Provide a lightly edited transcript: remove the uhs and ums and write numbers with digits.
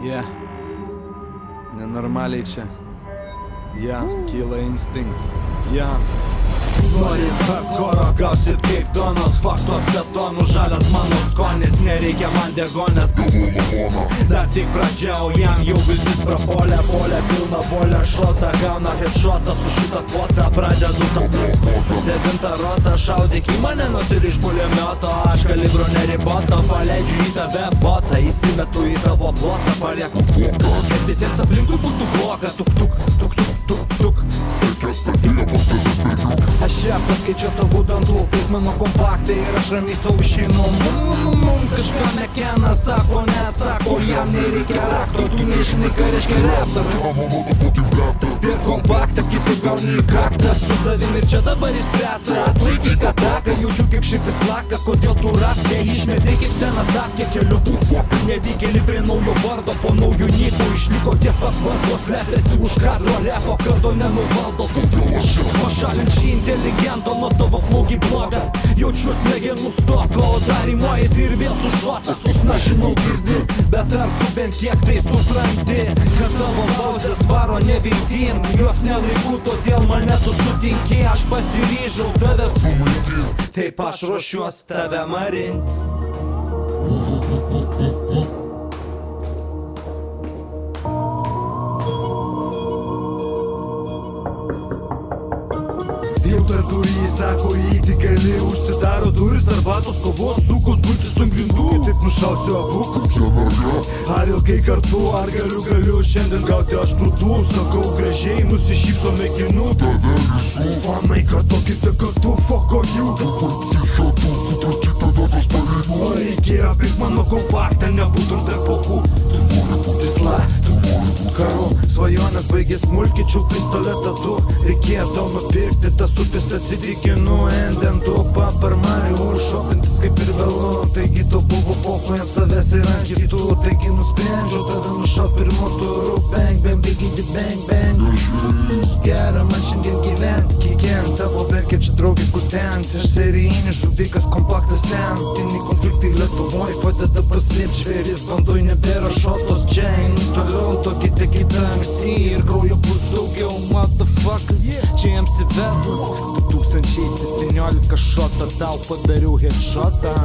Yeah. Nenormaliai čia. Yeah, kyla instinktų. Yeah. Norit hardcore, gausit kaip donos, faktos betonų, žalias mano skonis, nereikia man degonės. Dar tik pradžia, o jam jau viltis prapolė, polė, pilna volė, šota, gauna headshotą su šitą kvotą, pradedu tą 9 rotą, šaudyk į mane, nors ir iš puliamioto, aš kalibro neriboto, paleidžiu į tave botą, įsimetu į tavo plotą, palieku kvotą, kad visiems aplinkui būtų bloga, tuk tuk, tuk tuk, tuk tuk, skaičiuos sadėjo pas tave smerkiu. Aš ją paskaičiu tavo dantų, kaip mano kompaktai ir aš ramiai sau išeinu. Kažką nekena, sako, neatsako, jam nereikia rakto, tu nežinai, ką reiškia raptor. Per kompaktą, kitaip gauni į kaktą, su tavim ir čia dabar įspręsta. Atlaikyk ataką, jaučiu kaip širdis plaka, kodėl tu rapkė išmetė kaip seną tapkę keliu. Nevykėlį prie naujo vardo, po naujų nykų išliko tiek pat vardos, slepiasi už kadro repo, kardo nenuvaldo. Pašalink šį inteligento nuo tavo flaugi blogą, jaučiu smegenų stoką, o dar rimuojas ir vėl sušotas, nežinau girdi, bet ar tu bent kiek tai supranti, kad tavo pauzės varo neviltin, jos nelaiku, todėl mane tu sutinki, aš pasiryžau tave sumaitinti, taip aš ruošiuos tave marinti. Jau tarp durį sako, įeiti gali, užsidaro duris, arbatos, kovos, sukos, gultis ant grindų, taip nušausiu abu, kokie norėjo. Ar ilgai kartu, ar galiu, šiandien gauti aš krūtų, sakau gražiai, nusišypso mėginu, tave visų. Manai, kartokite kartu, fuck on you. Dabar psichotų, sutraskite visus pareigų. O reikėjo aplink mano kompaktą, nebūtum tarp aukų. Tu nori būti sla, tu nori būti karu. Svajonės baigė smulkičių, pistoletą tu. Reikėjo tau nupirkti tas upės atsidrikinu, endentų paparmalių, užšopintis kaip ir vėlu. Taigi to buvo pokoj ant savęs ir ant kitų, taigi nusprendžiau tave nušaut pirmu turu. Bang, bang, bigidi, bang, bang. Gera man šiandien gyvent, kikent, tavo verkia čia draugai kutent. Aš serijinis žudikas, kompaktas ten. Tini konfliktai Lietuvoj padeda paslėpt žvėris, bandoj nebėra šotos čia. Einu toliau, tokie tik į tamsį ir kraujo bus daugiau, motherfuckers. Čia jiems įvedus 2017 šotą, tau padariau headshotą.